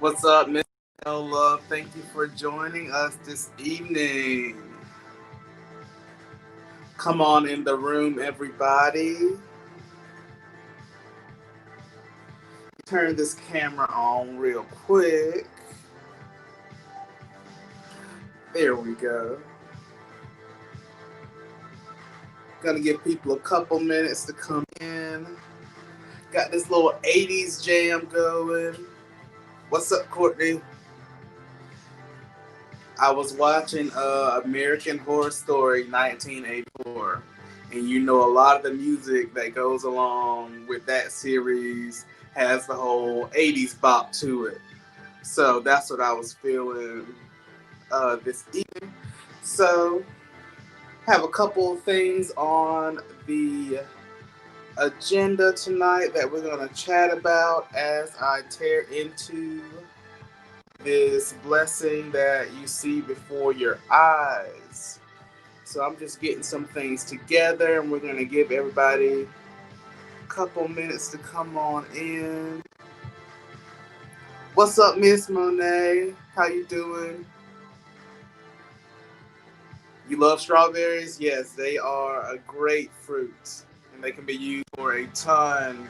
What's up, Miss Love? Thank you for joining us this evening. Come on in the room, everybody. Turn this camera on real quick. There we go. Gonna give people a couple minutes to come in. Got this little 80s jam going. What's up, Courtney? I was watching American Horror Story 1984, and you know a lot of the music that goes along with that series has the whole 80s bop to it. So that's what I was feeling this evening. So have a couple of things on the agenda tonight that we're going to chat about as I tear into this blessing that you see before your eyes. So I'm just getting some things together, and we're going to give everybody a couple minutes to come on in. What's up, Miss Monet? How you doing? You love strawberries? Yes, they are a great fruit, and they can be used for a ton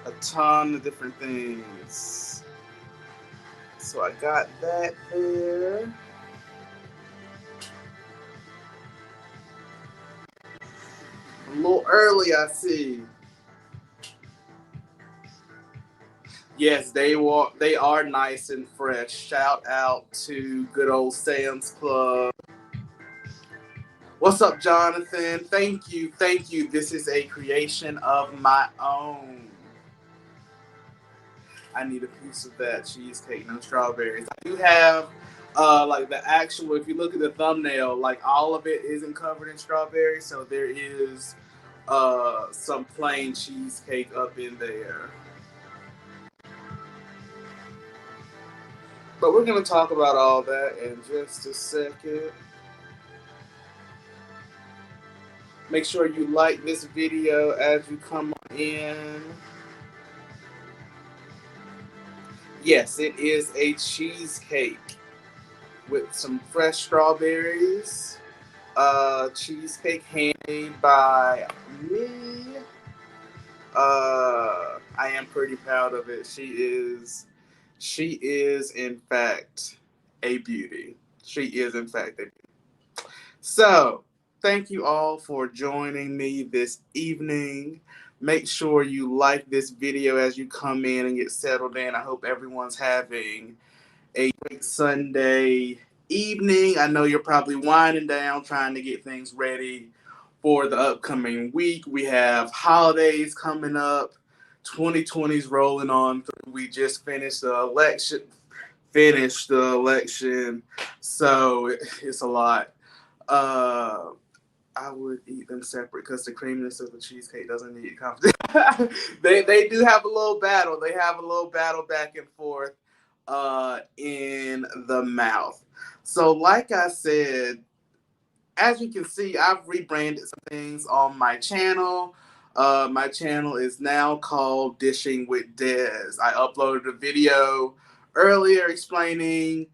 of different things. So I got that there. A little early, I see. Yes, they are nice and fresh. Shout out to good old Sam's Club. What's up, Jonathan? Thank you, thank you. This is a creation of my own. I need a piece of that cheesecake, no strawberries. I do have like the actual, if you look at the thumbnail, like all of it isn't covered in strawberries, so there is some plain cheesecake up in there. But we're going to talk about all that in just a second. Make sure you like this video as you come in. Yes, it is a cheesecake with some fresh strawberries. Cheesecake handmade by me. I am pretty proud of it. She is in fact a beauty. She is in fact a beauty. So, thank you all for joining me this evening. Make sure you like this video as you come in and get settled in. I hope everyone's having a great Sunday evening. I know you're probably winding down trying to get things ready for the upcoming week. We have holidays coming up. 2020's rolling on through. We just finished the election. So it's a lot. Uh, I would eat them separate because the creaminess of the cheesecake doesn't need competition. They do have a little battle. They have a little battle back and forth in the mouth. So, like I said, as you can see, I've rebranded some things on my channel. My channel is now called Dishing with Dez. I uploaded a video earlier explaining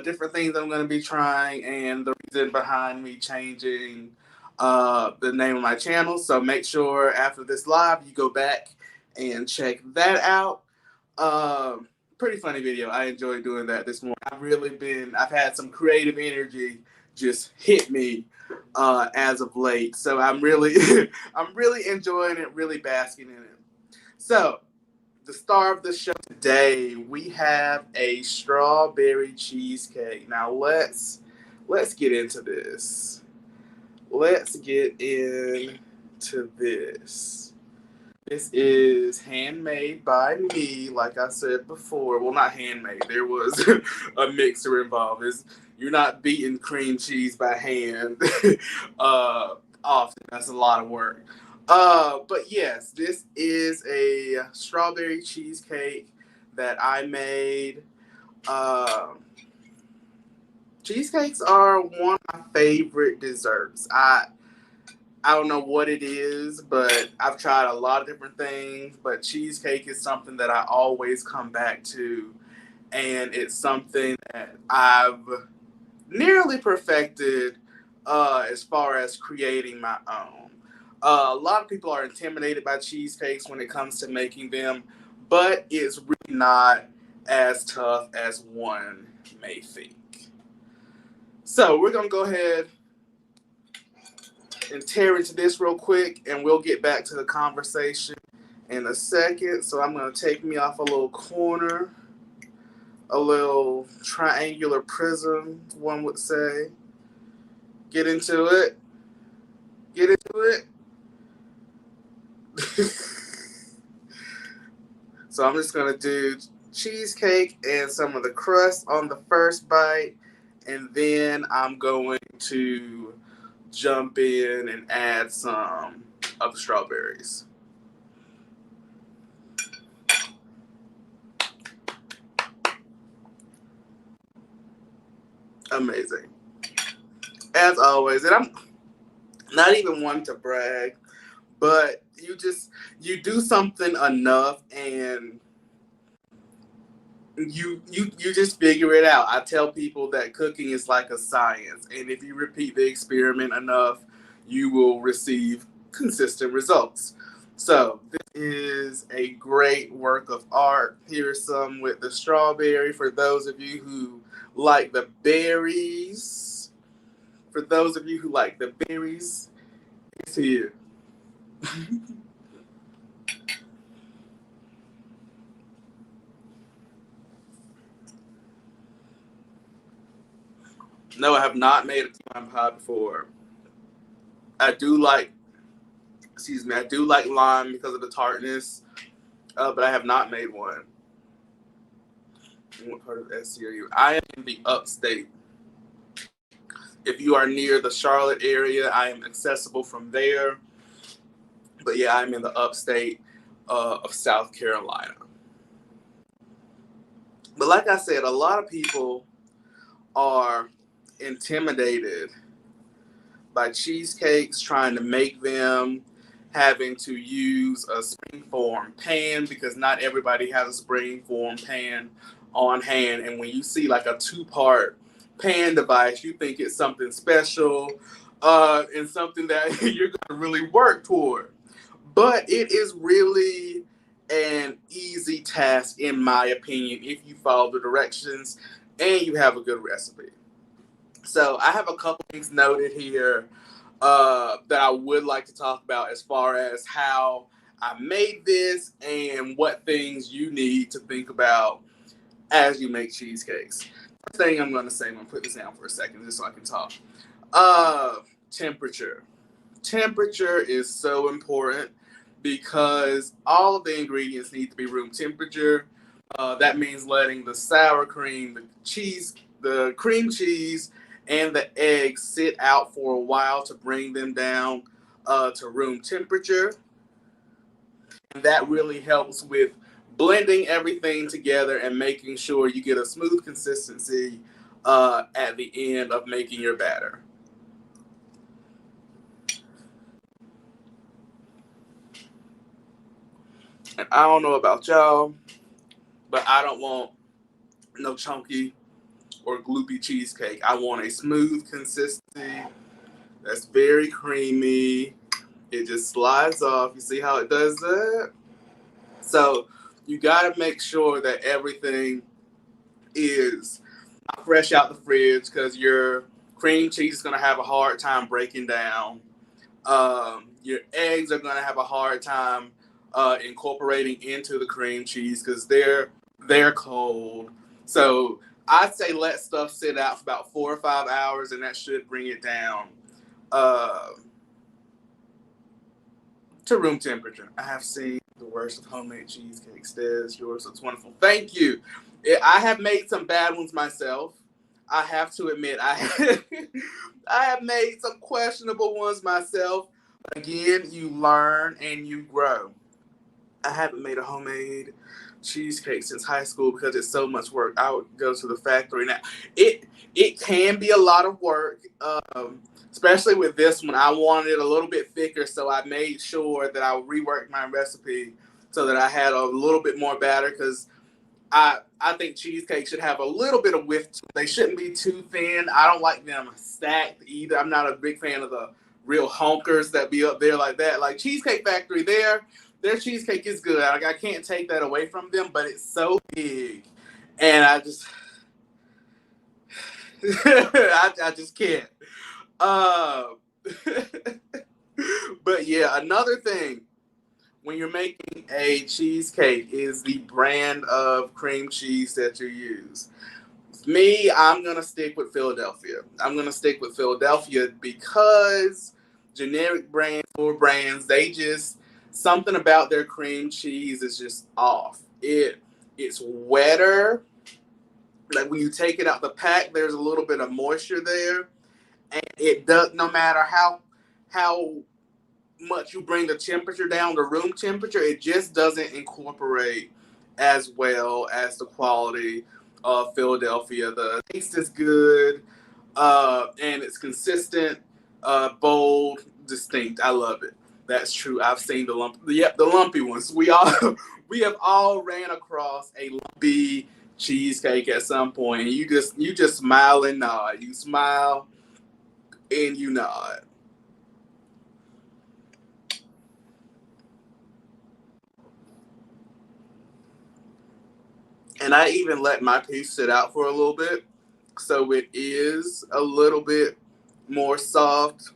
different things I'm going to be trying and the reason behind me changing the name of my channel. So make sure after this live you go back and check that out. Pretty funny video. I enjoyed doing that this morning. I've had some creative energy just hit me as of late. So I'm really, I'm really enjoying it, really basking in it. So the star of the show today, we have a strawberry cheesecake. Now let's get into this. Let's get into this. This is handmade by me, like I said before. Well, not handmade. There was a mixer involved. You're not beating cream cheese by hand often. That's a lot of work. But yes, this is a strawberry cheesecake that I made. Uh, Cheesecakes are one of my favorite desserts. I don't know what it is, but I've tried a lot of different things. But cheesecake is something that I always come back to and it's something that I've nearly perfected as far as creating my own. A lot of people are intimidated by cheesecakes when it comes to making them, but it's really not as tough as one may think. So we're gonna go ahead and tear into this real quick, and we'll get back to the conversation in a second. So I'm gonna take me off a little corner, a little triangular prism, one would say. Get into it. Get into it. So I'm just gonna do cheesecake and some of the crust on the first bite, and then I'm going to jump in and add some of the strawberries. Amazing. As always, and I'm not even one to brag, but you do something enough and you just figure it out. I tell people that cooking is like a science, and if you repeat the experiment enough, you will receive consistent results. So this is a great work of art. Here's some with the strawberry for those of you who like the berries. For those of you who like the berries, it's here. No, I have not made a key lime pie before. I do like, excuse me, I do like lime because of the tartness, but I have not made one. What part of SC are you? I am in the upstate. If you are near the Charlotte area, I am accessible from there. But yeah, I'm in the upstate of South Carolina. But like I said, a lot of people are intimidated by cheesecakes, trying to make them, having to use a springform pan because not everybody has a springform pan on hand. And when you see like a two-part pan device, you think it's something special and something that you're going to really work toward. But it is really an easy task, in my opinion, if you follow the directions and you have a good recipe. So I have a couple things noted here that I would like to talk about as far as how I made this and what things you need to think about as you make cheesecakes. First thing I'm going to say, I'm going to put this down for a second just so I can talk. Temperature. Temperature is so important because all of the ingredients need to be room temperature. That means letting the sour cream, the cheese, the cream cheese, and the eggs sit out for a while to bring them down to room temperature. And that really helps with blending everything together and making sure you get a smooth consistency at the end of making your batter. And I don't know about y'all, but I don't want no chunky or gloopy cheesecake. I want a smooth consistency that's very creamy. It just slides off. You see how it does that? So you got to make sure that everything is fresh out the fridge because your cream cheese is going to have a hard time breaking down. Your eggs are going to have a hard time incorporating into the cream cheese because they're cold. So I'd say let stuff sit out for about 4 or 5 hours, and that should bring it down uh, to room temperature. I have seen the worst of homemade cheesecakes. Des, yours looks wonderful. Thank you. I have made some bad ones myself. I have to admit, I have made some questionable ones myself. But again, you learn and you grow. I haven't made a homemade cheesecake since high school because it's so much work. I would go to the factory now. It can be a lot of work, especially with this one. I wanted it a little bit thicker, so I made sure that I reworked my recipe so that I had a little bit more batter because I think cheesecake should have a little bit of width to it. They shouldn't be too thin. I don't like them stacked either. I'm not a big fan of the real honkers that be up there like that. Like Cheesecake Factory, their cheesecake is good. Like, I can't take that away from them, but it's so big, and I just I just can't. Uh, but yeah, another thing when you're making a cheesecake is the brand of cream cheese that you use. Me, I'm going to stick with Philadelphia. I'm going to stick with Philadelphia because generic brands or brands, they just, something about their cream cheese is just off. It's wetter. Like when you take it out the pack, there's a little bit of moisture there. And it does, no matter how much you bring the temperature down to room temperature, it just doesn't incorporate as well as the quality of Philadelphia. The taste is good, and it's consistent, bold, distinct. I love it. That's true. I've seen the lumpy ones. We have all ran across a lumpy cheesecake at some point, and you just smile and nod. You smile and you nod. And I even let my piece sit out for a little bit, so it is a little bit more soft.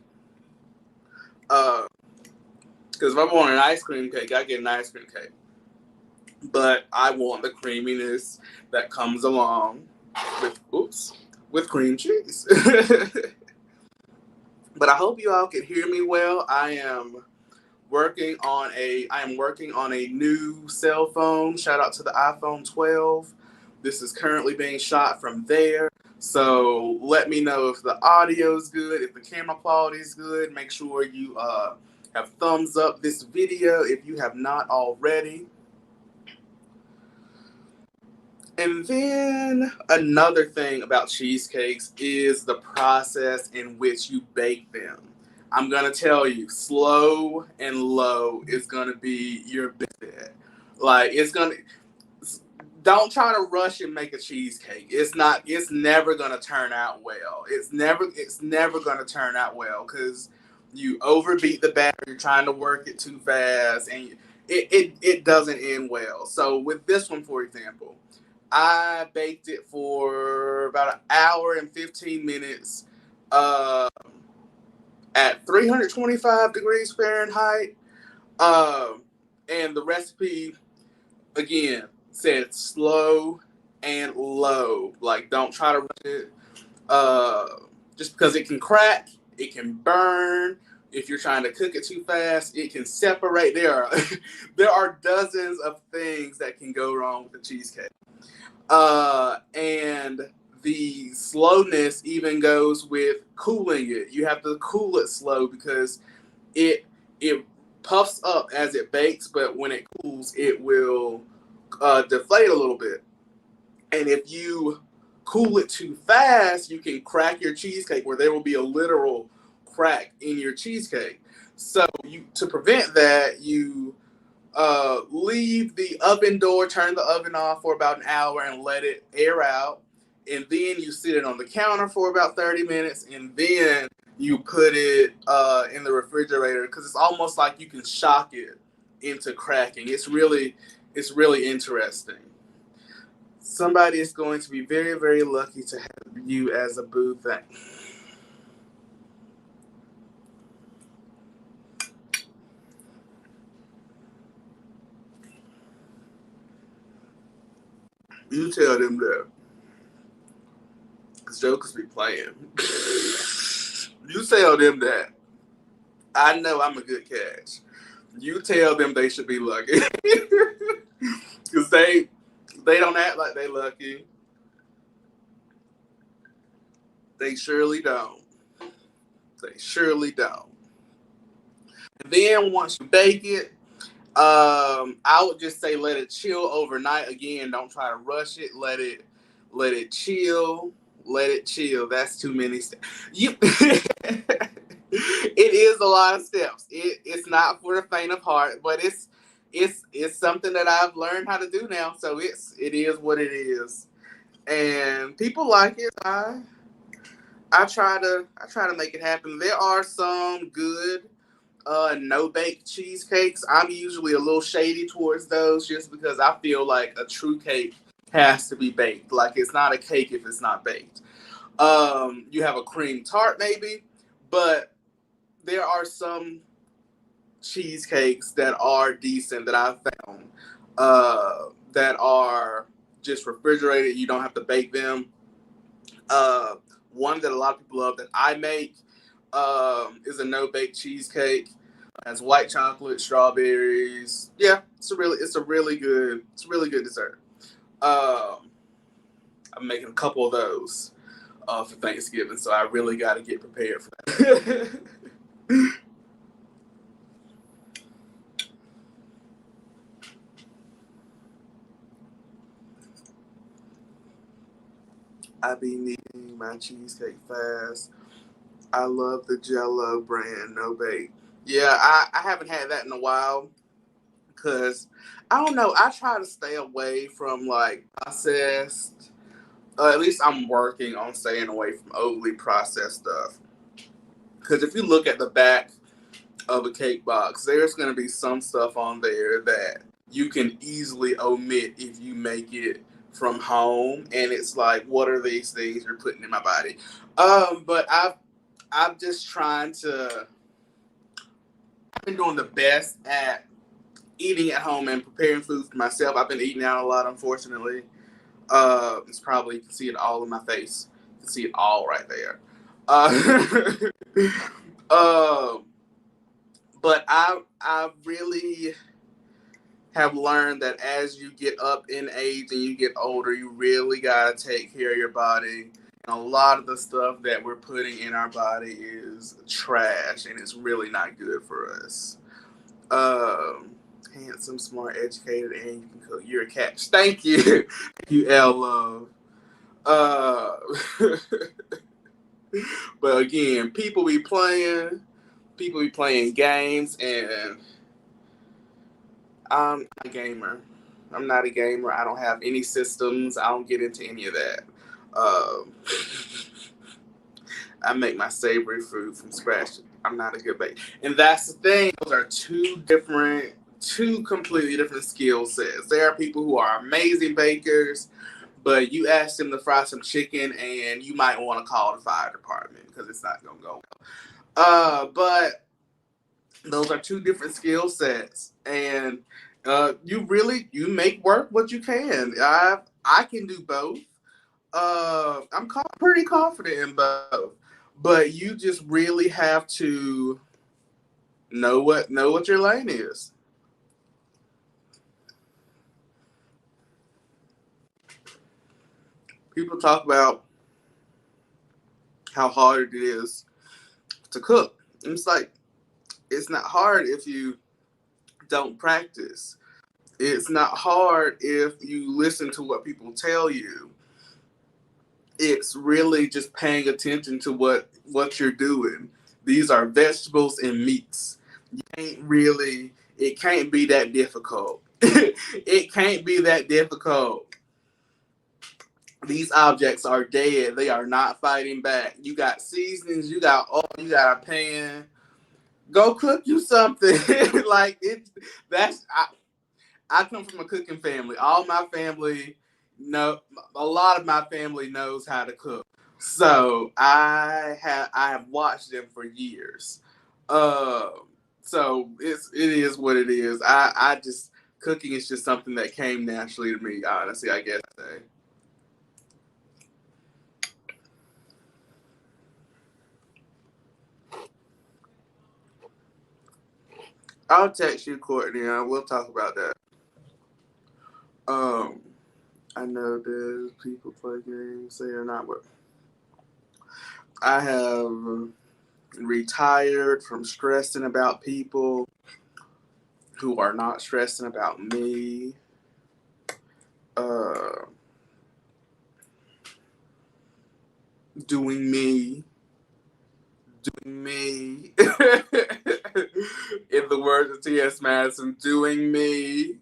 Because if I want an ice cream cake, I get an ice cream cake. But I want the creaminess that comes along with cream cheese. But I hope you all can hear me well. I am working on a new cell phone. Shout out to the iPhone 12. This is currently being shot from there. So let me know if the audio is good, if the camera quality is good. Make sure you have thumbs up this video if you have not already. And then another thing about cheesecakes is the process in which you bake them. I'm going to tell you, slow and low is going to be your bet. Like, don't try to rush and make a cheesecake. It's never going to turn out well. It's never going to turn out well because you overbeat the batter, you're trying to work it too fast, and it doesn't end well. So with this one, for example, I baked it for about an hour and 15 minutes at 325 degrees Fahrenheit. And the recipe, again, said slow and low. Like, don't try to rush it. Just because it can crack, it can burn. If you're trying to cook it too fast, it can separate. There are dozens of things that can go wrong with the cheesecake. And the slowness even goes with cooling it. You have to cool it slow because it puffs up as it bakes, but when it cools, it will deflate a little bit. And if you cool it too fast, you can crack your cheesecake where there will be a literal crack in your cheesecake. So to prevent that, you leave the oven door, turn the oven off for about an hour and let it air out. And then you sit it on the counter for about 30 minutes. And then you put it in the refrigerator because it's almost like you can shock it into cracking. It's really interesting. Somebody is going to be very, very lucky to have you as a boo thing. You tell them that. Because jokers be playing. You tell them that. I know I'm a good catch. You tell them they should be lucky. Because they don't act like they lucky. They surely don't. They surely don't. And then once you bake it, I would just say let it chill overnight. Again, don't try to rush it. Let it chill. Let it chill. That's too many steps. It is a lot of steps. It's not for the faint of heart, but it's something that I've learned how to do now. So it is what it is, and people like it. I try to make it happen. There are some good no bake cheesecakes. I'm usually a little shady towards those just because I feel like a true cake has to be baked. Like it's not a cake if it's not baked. You have a cream tart maybe, but there are some cheesecakes that are decent that I've found that are just refrigerated. You don't have to bake them. Uh, One that a lot of people love that I make is a no bake cheesecake. It has white chocolate, strawberries. Yeah, it's a really good dessert. Um, I'm making a couple of those for Thanksgiving, so I really got to get prepared for that. I be needing my cheesecake fast. I love the Jello brand, no bake. Yeah, I haven't had that in a while because I don't know. I try to stay away from like processed. At least I'm working on staying away from overly processed stuff. Because if you look at the back of a cake box, there's going to be some stuff on there that you can easily omit if you make it from home. And it's like, what are these things you're putting in my body? But I'm just trying to. I've been doing the best at eating at home and preparing food for myself. I've been eating out a lot, unfortunately. It's probably, you can see it all in my face. You can see it all right there. Uh, uh, but I really have learned that as you get up in age and you get older, you really gotta take care of your body. And a lot of the stuff that we're putting in our body is trash, and it's really not good for us. Um, Handsome, smart, educated, and you can cook. You're a catch. Thank you, thank you, L Love. Uh, but again, people be playing games, and I'm not a gamer. I'm not a gamer. I don't have any systems. I don't get into any of that. Um, I make my savory food from scratch. I'm not a good baker, and that's the thing. Those are two completely different skill sets. There are people who are amazing bakers, but you ask them to fry some chicken, and you might want to call the fire department because it's not gonna go well. But those are two different skill sets, and you make work what you can. I can do both. I'm pretty confident in both, but you just really have to know what your lane is. People talk about how hard it is to cook. And it's like it's not hard if you don't practice. It's not hard if you listen to what people tell you. It's really just paying attention to what you're doing. These are vegetables and meats. You can't really. It can't be that difficult. It can't be that difficult. These objects are dead. They are not fighting back. You got seasonings. You got oil. You got a pan. Go cook you something. Like it. That's I come from a cooking family. All my family know. A lot of my family knows how to cook. So I have watched them for years. Um, so it is what it is. I just cooking is just something that came naturally to me. Honestly, I guess. I'll text you, Courtney. And we'll talk about that. Um, I know there's people play games, say or not, but I have retired from stressing about people who are not stressing about me. Uh, doing me, doing me. In the words of T.S. Madison, doing me,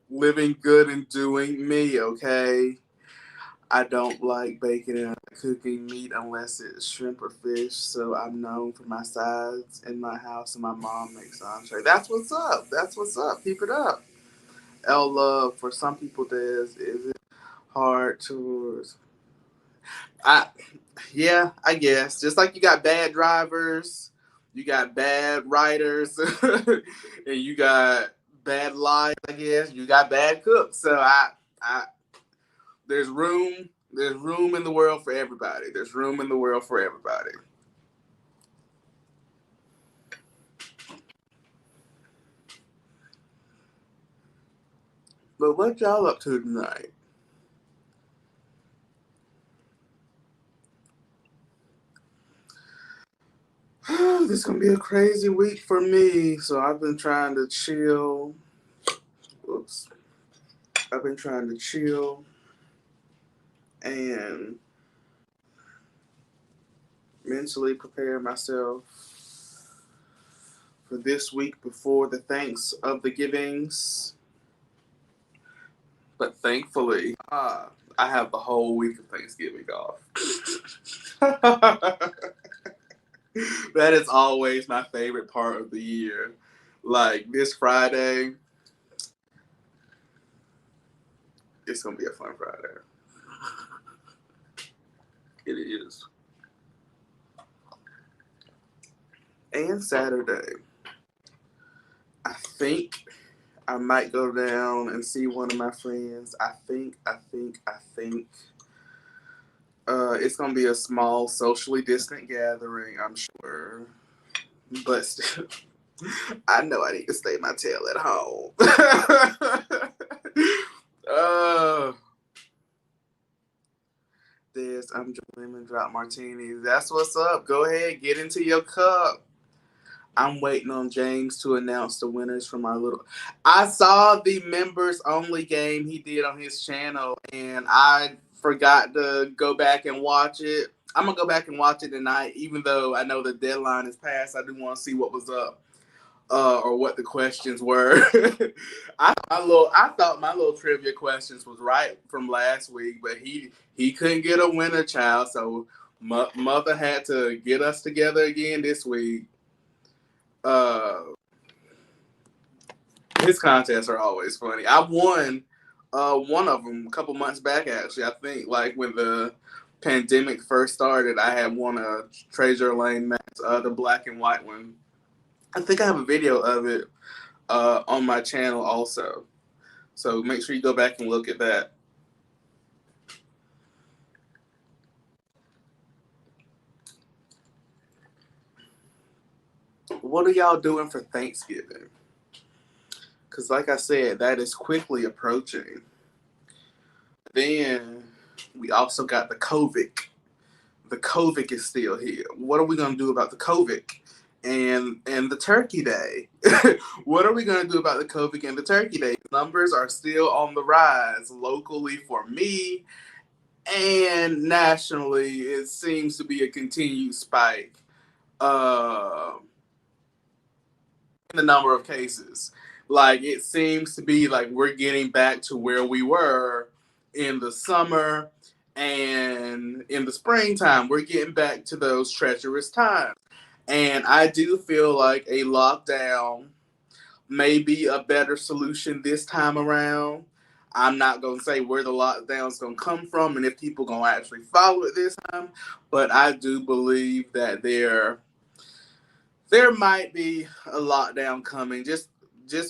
living good and doing me, okay? I don't like baking and cooking meat unless it's shrimp or fish, so I'm known for my sides in my house, and my mom makes entree. That's what's up. That's what's up. Keep it up. L love for some people, is it hard tours? I Yeah, I guess. Just like you got bad drivers, you got bad writers, and you got bad lives, I guess. You got bad cooks. So I there's room in the world for everybody. There's room in the world for everybody. But what y'all up to tonight? This is gonna be a crazy week for me. So I've been trying to chill. Oops. I've been trying to chill and mentally prepare myself for this week before the thanks of the givings. But thankfully, I have the whole week of Thanksgiving off. That is always my favorite part of the year. Like this Friday, it's gonna be a fun Friday. It is. And Saturday. I think I might go down and see one of my friends. I think. It's gonna be a small, socially distant gathering, I'm sure. But still, I know I need to stay my tail at home. uh, I'm drinking lemon drop martinis. That's what's up. Go ahead, get into your cup. I'm waiting on James to announce the winners from our little. I saw the members only game he did on his channel, and I forgot to go back and watch it. I'm gonna go back and watch it tonight, even though I know the deadline is past. I do want to see what was up, or what the questions were. I thought my little trivia questions was right from last week, but he couldn't get a winner, child. So mother had to get us together again this week. uh his contests are always funny. I won one of them a couple months back, actually. I think like when the pandemic first started, I had won a Treasure Lane match, the black and white one. I think I have a video of it on my channel also, so make sure you go back and look at that. What are y'all doing for Thanksgiving? Because like I said, that is quickly approaching. Then we also got the COVID. The COVID is still here. What are we gonna do about the COVID and the Turkey Day? What are we gonna do about the COVID and the Turkey Day? Numbers are still on the rise locally for me, and nationally it seems to be a continued spike in the number of cases. Like it seems to be like we're getting back to where we were in the summer and in the springtime. We're getting back to those treacherous times. And I do feel like a lockdown may be a better solution this time around. I'm not going to say where the lockdown's going to come from and if people going to actually follow it this time, but I do believe that there might be a lockdown coming, just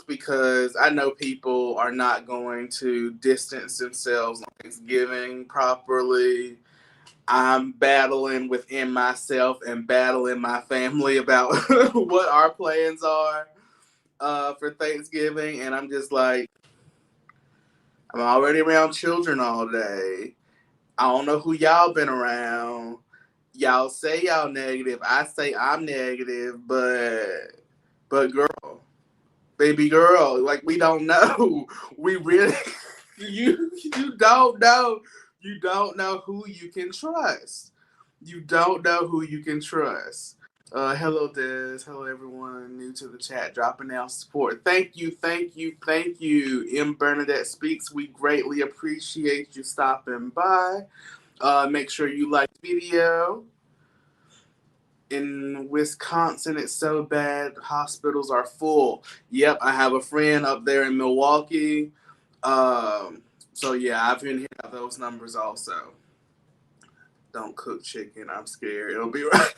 because I know people are not going to distance themselves on Thanksgiving properly. I'm battling within myself and battling my family about what our plans are for Thanksgiving, and I'm just like, I'm already around children all day. I don't know who y'all been around. Y'all say y'all negative. I say I'm negative, but girl, baby girl, like we don't know. We really you don't know. You don't know who you can trust. You don't know who you can trust. Hello, Des. Hello, everyone new to the chat. Dropping down support. Thank you, thank you, thank you. M. Bernadette Speaks. We greatly appreciate you stopping by. Make sure you like the video. In Wisconsin, it's so bad. Hospitals are full. Yep, I have a friend up there in Milwaukee. So yeah, I've been hearing those numbers also. Don't cook chicken. I'm scared. It'll be right.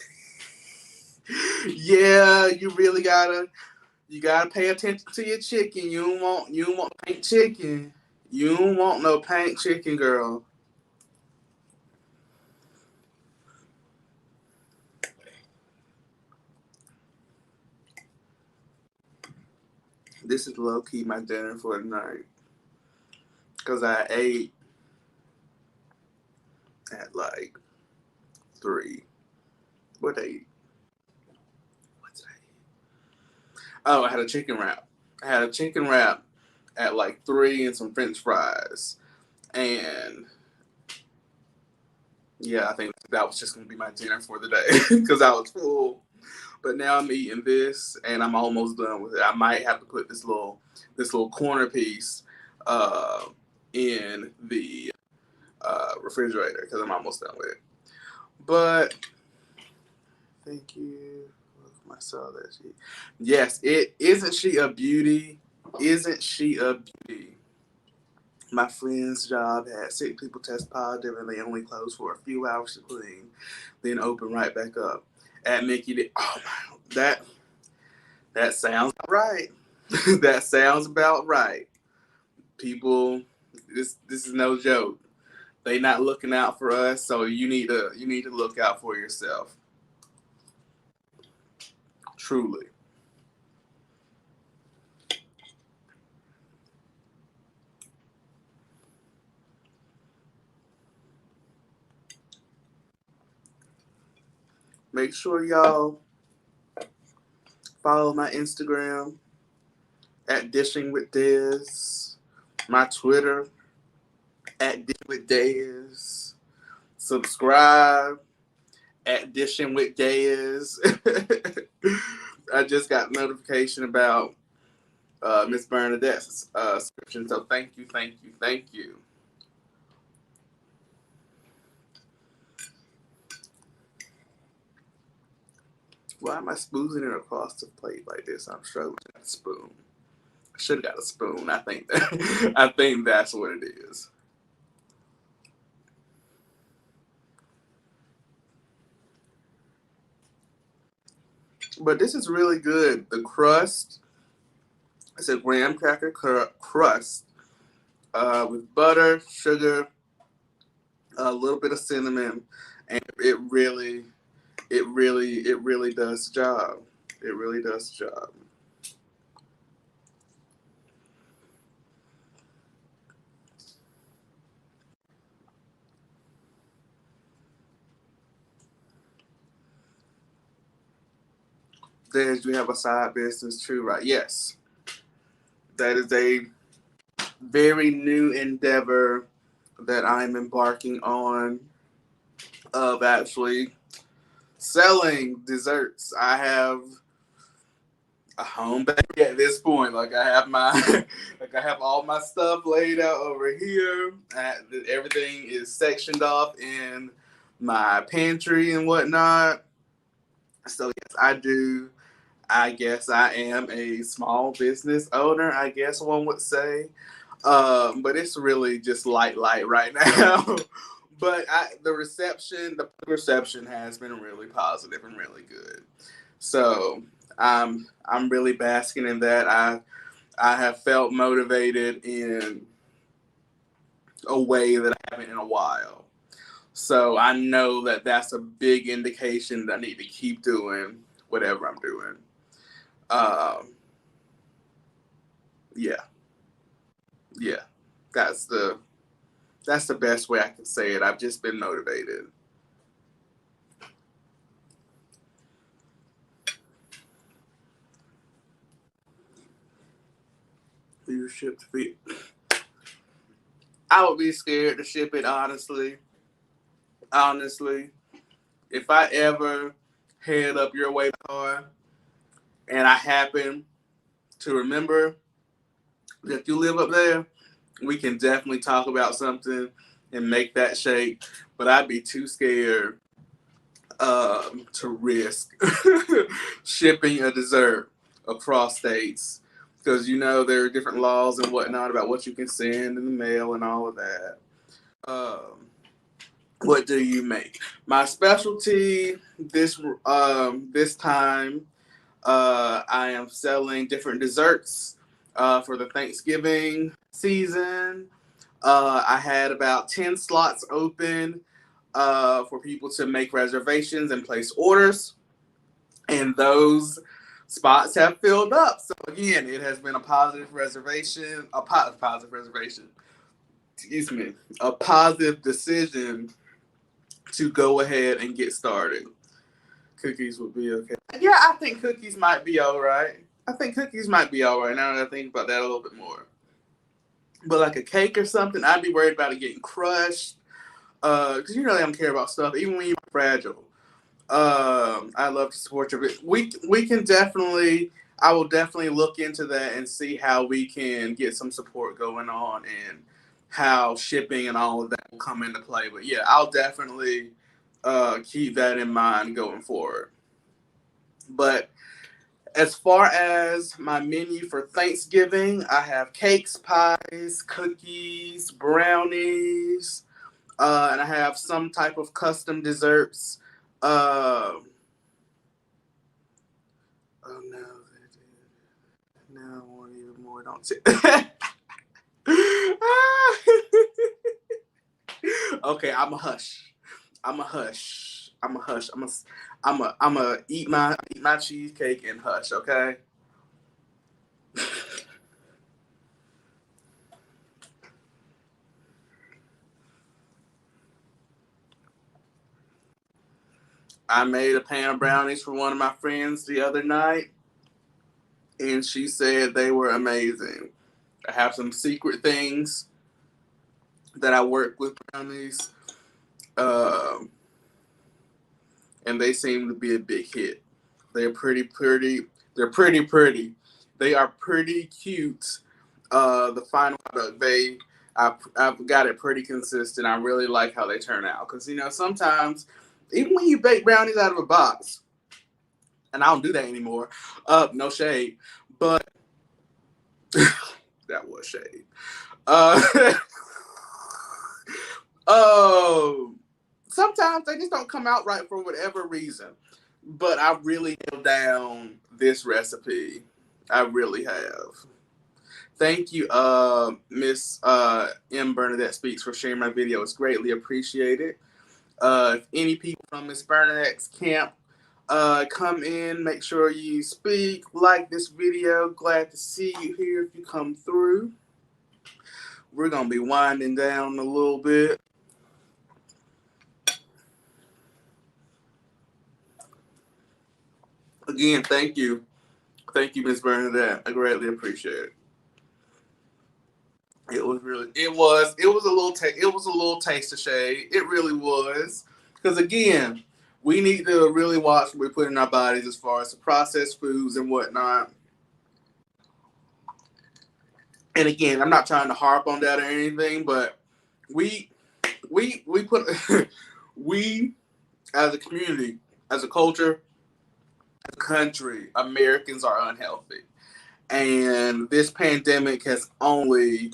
Yeah, you gotta pay attention to your chicken. You don't want paint chicken. You don't want no paint chicken, girl. This is low key my dinner for the night. Cause I ate at like 3. What I eat? What did I eat? Oh, I had a chicken wrap. I had a chicken wrap at like 3 and some French fries. And yeah, I think that was just gonna be my dinner for the day because I was full. But now I'm eating this, and I'm almost done with it. I might have to put this little corner piece uh, in the refrigerator because I'm almost done with it. But thank you, my soul. That she, yes, it isn't she a beauty? Isn't she a beauty? My friend's job had 6 people test positive, and they only closed for a few hours to clean, then open right back up. At Mickey, oh my, that sounds right. That sounds about right. People, this is no joke. They not looking out for us, so you need to look out for yourself. Truly. Make sure y'all follow my Instagram at Dishing with Diz, my Twitter at Dishing with Diz. Subscribe at Dishing with Diz. I just got notification about Miss Bernadette's subscription, so thank you, thank you, thank you. Why am I spoozing it across the plate like this? I'm struggling with a spoon. I should have got a spoon. I think that I think that's what it is. But this is really good. The crust, it's a graham cracker crust with butter, sugar, a little bit of cinnamon, and it really does the job. It really does the job. Then you have a side business too, right? Yes, that is a very new endeavor that I'm embarking on of actually selling desserts. I have a home bakery at this point. Like I have my, like I have all my stuff laid out over here. Everything is sectioned off in my pantry and whatnot. So yes, I do. I guess I am a small business owner. I guess one would say. But it's really just light right now. But the reception has been really positive and really good. So I'm really basking in that. I have felt motivated in a way that I haven't in a while. So I know that that's a big indication that I need to keep doing whatever I'm doing. Um, yeah, yeah, that's the best way I can say it. I've just been motivated. You ship feet. I would be scared to ship it honestly. Honestly, if I ever head up your way car, and I happen to remember that you live up there, we can definitely talk about something and make that shake. But I'd be too scared to risk shipping a dessert across states because there are different laws and whatnot about what you can send in the mail and all of that. What do you make? My specialty this time, I am selling different desserts for the Thanksgiving season. I had about 10 slots open for people to make reservations and place orders, and those spots have filled up. So again, it has been a positive reservation, excuse me, a positive decision to go ahead and get started. Cookies would be okay. Yeah, I think cookies might be all right. Now that I think about that a little bit more. But like a cake or something, I'd be worried about it getting crushed. Because they don't care about stuff, even when you're fragile. I love to support your. We can definitely. I will definitely look into that and see how we can get some support going on and how shipping and all of that will come into play. But yeah, I'll definitely keep that in mind going forward. But as far as my menu for Thanksgiving, I have cakes, pies, cookies, brownies, and I have some type of custom desserts. Oh no, now I want even more. Don't say. Okay, I'm a hush. I'm a hush. I'm a hush. I'm a eat my cheesecake and hush. Okay. I made a pan of brownies for one of my friends the other night, and she said they were amazing. I have some secret things that I work with brownies, um, and they seem to be a big hit. They're pretty pretty. They're pretty pretty. They are pretty cute. The final product, I've got it pretty consistent. I really like how they turn out because sometimes even when you bake brownies out of a box, and I don't do that anymore. No shade, but that was shade. Uh, oh, sometimes they just don't come out right for whatever reason. But I really held down this recipe. I really have. Thank you, Miss M. Bernadette Speaks, for sharing my video. It's greatly appreciated. If any people from Miss Bernadette's camp come in, make sure you speak, like this video. Glad to see you here if you come through. We're going to be winding down a little bit. Again, thank you. Thank you, Miss Bernadette. I greatly appreciate it. It was a little taste of shade. It really was. Because again, we need to really watch what we put in our bodies as far as the processed foods and whatnot. And again, I'm not trying to harp on that or anything, but we put we as a community, as a culture, as a country, Americans are unhealthy. And this pandemic has only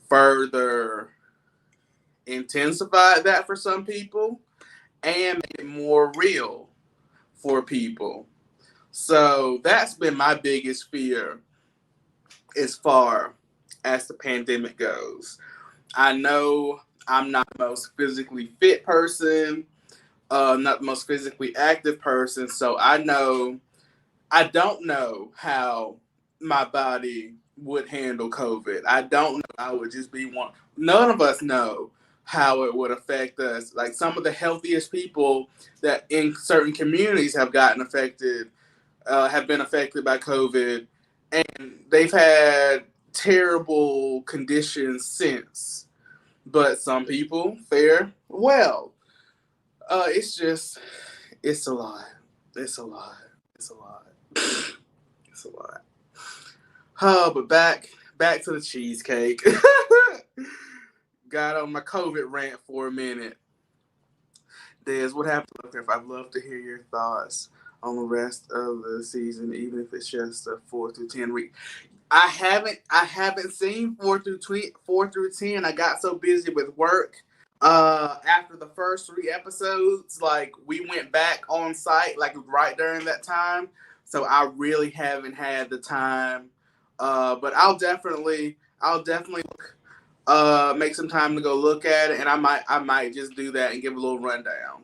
further intensified that for some people and made it more real for people. So that's been my biggest fear as far as the pandemic goes. I know I'm not the most physically fit person, not the most physically active person, so I don't know how my body would handle COVID. I don't know. I would just be one. None of us know how it would affect us. Like some of the healthiest people that in certain communities have been affected by COVID, and they've had terrible conditions since. But some people fare well. It's a lot. It's a lot. It's a lot. It's a lot. Oh, but back to the cheesecake. Got on my COVID rant for a minute. Des, what happened to Cliff? I'd love to hear your thoughts on the rest of the season, even if it's just a 4 through 10 week. I haven't seen 4 through 10. I got so busy with work. After the first 3 episodes, like we went back on site, like right during that time. So I really haven't had the time. But I'll definitely make some time to go look at it, and I might just do that and give a little rundown.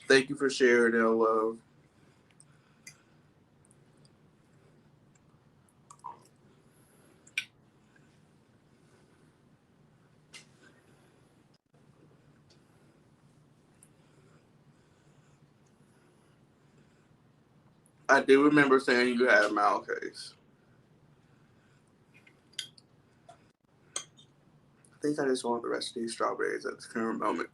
Thank you for sharing, love. I do remember saying you had a mouth case. I think I just want the rest of these strawberries at the current moment.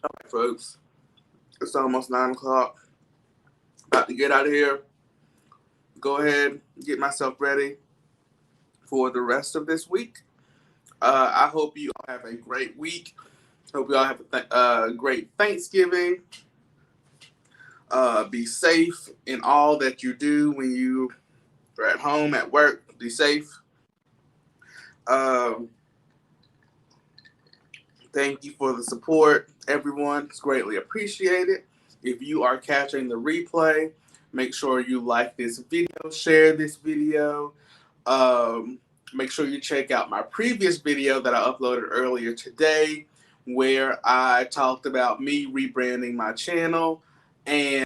All right, folks. It's almost 9 o'clock. About to get out of here. Go ahead, get myself ready for the rest of this week. I hope you all have a great week. Hope you all have a great Thanksgiving. Be safe in all that you do when you are at home, at work. Be safe. Um, Thank you for the support, everyone. It's greatly appreciated. If you are catching the replay, make sure you like this video, share this video. Make sure you check out my previous video that I uploaded earlier today, where I talked about me rebranding my channel and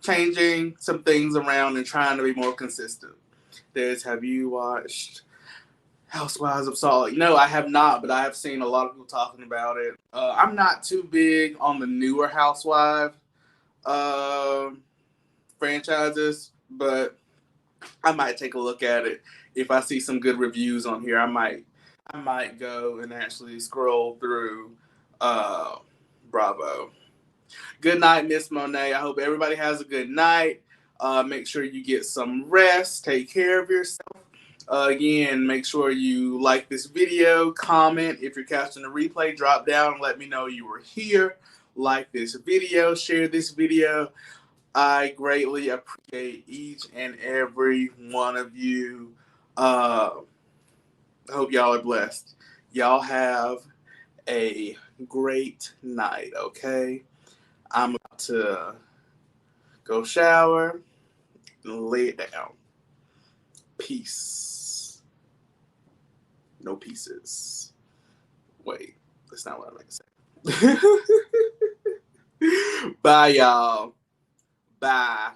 changing some things around and trying to be more consistent. Have you watched Housewives of Salt Lake? No, I have not, but I have seen a lot of people talking about it. I'm not too big on the newer Housewives franchises, but I might take a look at it. If I see some good reviews on here, I might go and actually scroll through Bravo. Good night, Miss Monet. I hope everybody has a good night. Make sure you get some rest. Take care of yourself. Again, make sure you like this video, comment. If you're catching the replay, drop down and let me know you were here. Like this video, share this video. I greatly appreciate each and every one of you. I hope y'all are blessed. Y'all have a great night, okay? I'm about to go shower and lay it down. Peace. No pieces. Wait, that's not what I meant to say. Bye, y'all. Bye.